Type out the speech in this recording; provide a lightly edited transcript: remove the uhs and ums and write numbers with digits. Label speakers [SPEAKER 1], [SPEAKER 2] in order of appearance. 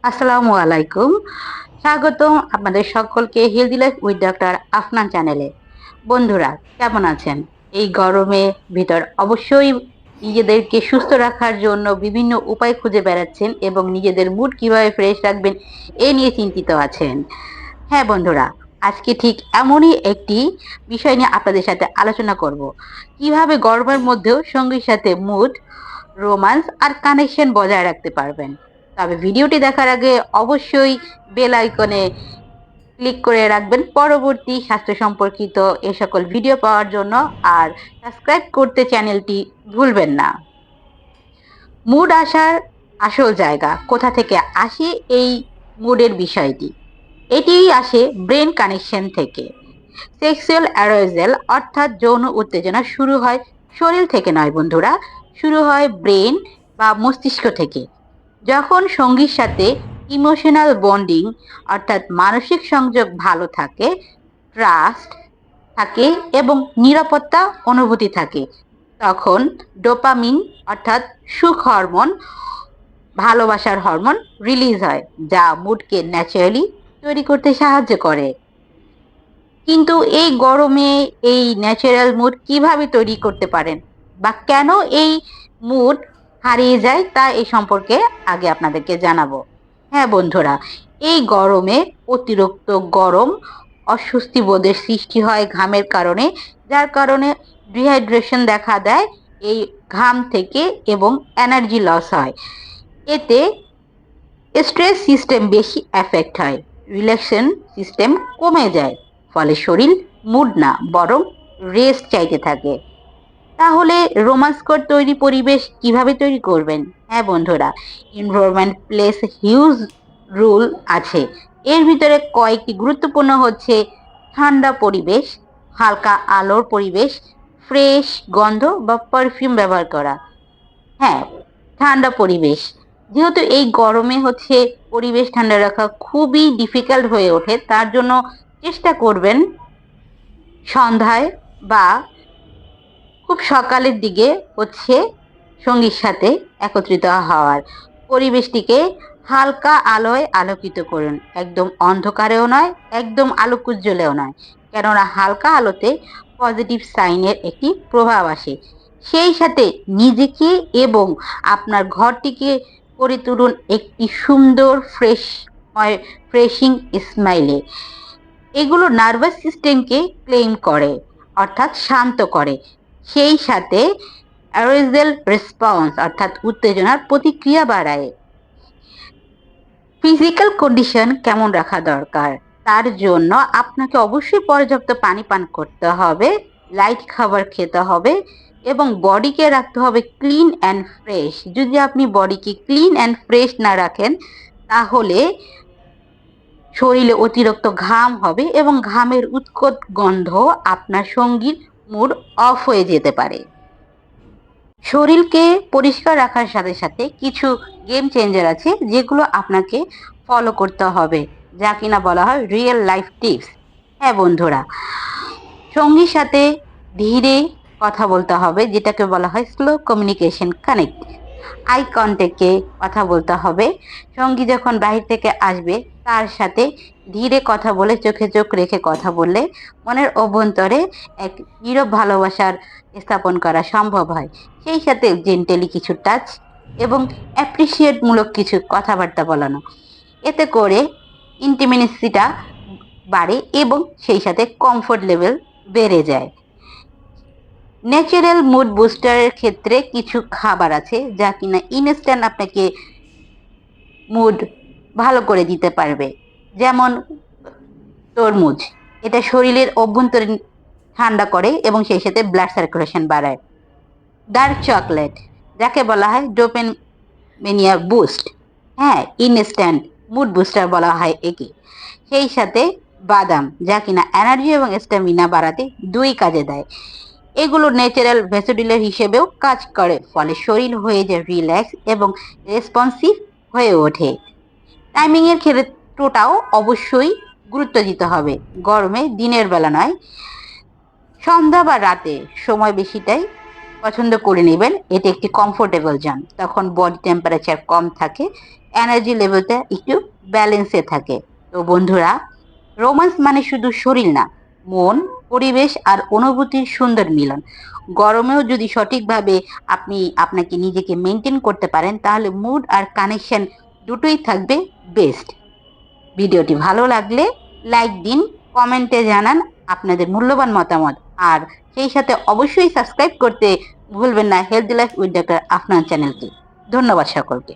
[SPEAKER 1] আসসালামু আলাইকুম। স্বাগতম আপনাদের সকলকে healthy life with doctor Afnan চ্যানেলে। বন্ধুরা, কেমন আছেন? এই গরমে ভিতর অবশ্যই নিজেদেরকে সুস্থ রাখার জন্য বিভিন্ন উপায় খুঁজে বেড়াচ্ছেন এবং নিজেদের মুড কিভাবে ফ্রেশ রাখবেন এ নিয়ে চিন্তিত আছেন। হ্যাঁ বন্ধুরা, আজকে ঠিক এমনই একটি বিষয় নিয়ে আপনাদের সাথে আলোচনা করব। কিভাবে গরমের মধ্যেও সঙ্গীর সাথে মুড, রোমান্স আর কানেকশন বজায় রাখতে পারবেন। তবে ভিডিওটি দেখার আগে অবশ্যই বেল আইকনে ক্লিক করে রাখবেন পরবর্তী স্বাস্থ্য সম্পর্কিত এ সকল ভিডিও পাওয়ার জন্য। আর সাবস্ক্রাইব করতে চ্যানেলটি ভুলবেন না। মুড আসার আসল জায়গা কোথা থেকে আসে? এই মুডের বিষয়টি এটি আসে ব্রেন কানেকশন থেকে। সেক্সুয়াল অ্যারোজাল অর্থাৎ যৌন উত্তেজনা শুরু হয় শরীর থেকে নয় বন্ধুরা, শুরু হয় ব্রেন বা মস্তিষ্ক থেকে। যখন সঙ্গীর সাথে ইমোশনাল বন্ডিং অর্থাৎ মানসিক সংযোগ ভালো থাকে, ট্রাস্ট থাকে এবং নিরাপত্তা অনুভূতি থাকে, তখন ডোপামিন অর্থাৎ সুখ হরমোন, ভালোবাসার হরমোন রিলিজ হয়, যা মুডকে ন্যাচারালি তৈরি করতে সাহায্য করে। কিন্তু এই গরমে এই ন্যাচারাল মুড কিভাবে তৈরি করতে পারেন বা কেন এই মুড হারিয়ে যায় তা এই সম্পর্কে আগে আপনাদেরকে জানাবো। হ্যাঁ বন্ধুরা, এই গরমে অতিরিক্ত গরম অস্বস্তি বোধের সৃষ্টি হয় ঘামের কারণে, যার কারণে ডিহাইড্রেশন দেখা দেয় এই ঘাম থেকে এবং এনার্জি লস হয়। এতে স্ট্রেস সিস্টেম বেশি এফেক্ট হয়, রিল্যাক্সেশন সিস্টেম কমে যায়, ফলে শরীর মুড না বরং রেস্ট চাইতে থাকে। তাহলে রোমান্সকর তৈরি পরিবেশ কিভাবে তৈরি করবেন? হ্যাঁ বন্ধুরা, এনভায়রনমেন্ট প্লেস হিউজ রোল আছে। এর ভিতরে কয়েকটি গুরুত্বপূর্ণ হচ্ছে ঠান্ডা পরিবেশ, হালকা আলোর পরিবেশ, ফ্রেশ গন্ধ বা পারফিউম ব্যবহার করা। হ্যাঁ, ঠান্ডা পরিবেশ, যেহেতু এই গরমে পরিবেশ ঠান্ডা রাখা খুবই ডিফিকাল্ট হয়ে ওঠে, তার জন্য চেষ্টা করবেন সন্ধ্যায় বা খুব সকালের দিকে সঙ্গীর সাথে একত্রিত হওয়ার। পরিবেশটিকে হালকা আলোয় আলোকিত করুন, একদম অন্ধকারেও নয়, একদম আলোক উজ্জ্বলেও নয়, কেননা হালকা আলোতে পজিটিভ সাইনের একটি প্রভাব আসে। সেই সাথে নিজেকে এবং আপনার ঘরটিকে করে তুলুন একটি সুন্দর ফ্রেশিং স্মাইলে। এগুলো নার্ভাস সিস্টেমকে ক্লেম করে অর্থাৎ শান্ত করে, সেই সাথে অ্যারোজাল রেসপন্স অর্থাৎ উত্তেজনার প্রতিক্রিয়া বাড়ায়। ফিজিক্যাল কন্ডিশন কেমন রাখা দরকার? তার জন্য আপনাকে অবশ্যই পর্যাপ্ত পানি পান করতে হবে, লাইট খাবার খেতে হবে এবং বডিকে রাখতে হবে ক্লিন অ্যান্ড ফ্রেশ। যদি আপনি বডিকে ক্লিন অ্যান্ড ফ্রেশ না রাখেন, তাহলে শরীরে অতিরিক্ত ঘাম হবে এবং ঘামের উৎকট গন্ধ আপনার সঙ্গীর মুড অফ হয়ে যেতে পারে। শরীরকে পরিষ্কার রাখার সাথে সাথে কিছু গেম চেঞ্জার আছে যেগুলো আপনাকে ফলো করতে হবে, যা কিনা বলা হয় রিয়েল লাইফ টিপস। হ্যাঁ বন্ধুরা, সঙ্গীর সাথে ধীরে কথা বলতে হবে, যেটাকে বলা হয় স্লো কমিউনিকেশন কানেক্ট। আই কন্ট্যাক্টে কথা বলতে হবে। সঙ্গী যখন বাহির থেকে আসবে, তার সাথে ধীরে কথা বলে চোখে চোখ রেখে কথা বললে মনের অভ্যন্তরে এক নীরব ভালোবাসার স্থাপন করা সম্ভব হয়। সেই সাথে জেন্টেলি কিছু টাচ এবং অ্যাপ্রিসিয়েটমূলক কিছু কথাবার্তা বলানো, এতে করে ইন্টিমেসিটা বাড়ে এবং সেই সাথে কমফোর্ট লেভেল বেড়ে যায়। ন্যাচারাল মুড বুস্টারের ক্ষেত্রে কিছু খাবার আছে যা কিনা ইনস্ট্যান্ট আপনাকে মুড ভালো করে দিতে পারবে, যেমন তরমুজ, এটা শরীরের অভ্যন্তরীণ ঠান্ডা করে এবং সেই সাথে ব্লাড সার্কুলেশন বাড়ায়। ডার্ক চকলেট, যাকে বলা হয় ডোপামিনিয়া বুস্ট, হ্যাঁ ইনস্ট্যান্ট মুড বুস্টার বলা হয় একে। সেই সাথে বাদাম, যা কিনা এনার্জি এবং স্ট্যামিনা বাড়াতে দুই কাজে দেয়। এগুলো ন্যাচারাল ভ্যাসোডিলার হিসেবেও কাজ করে, ফলে শরীর হয়ে যায় রিল্যাক্স এবং রেসপন্সিভ হয়ে ওঠে। টাইমিংয়ের ক্ষেত্রটাও অবশ্যই গুরুত্ব দিতে হবে। গরমে দিনের বেলা নয়, সন্ধ্যা বা রাতে সময় বেশিটাই পছন্দ করে নেবেন। এটি একটি কমফোর্টেবল জোন, তখন বডি টেম্পারেচার কম থাকে, এনার্জি লেভেলটা একটু ব্যালেন্সে থাকে। তো বন্ধুরা, রোমান্স মানে শুধু শরীর না, মন, পরিবেশ আর অনুভূতির সুন্দর মিলন। গরমেও যদি সঠিকভাবে আপনি আপনাকে নিজেকে মেনটেন করতে পারেন, তাহলে মুড আর কানেকশন দুটোই থাকবে বেস্ট। ভিডিওটি ভালো লাগলে লাইক দিন, কমেন্টে জানান আপনাদের মূল্যবান মতামত, আর সেই সাথে অবশ্যই সাবস্ক্রাইব করতে ভুলবেন না healthy life with doctor Afnan চ্যানেলকে। ধন্যবাদ সকলকে।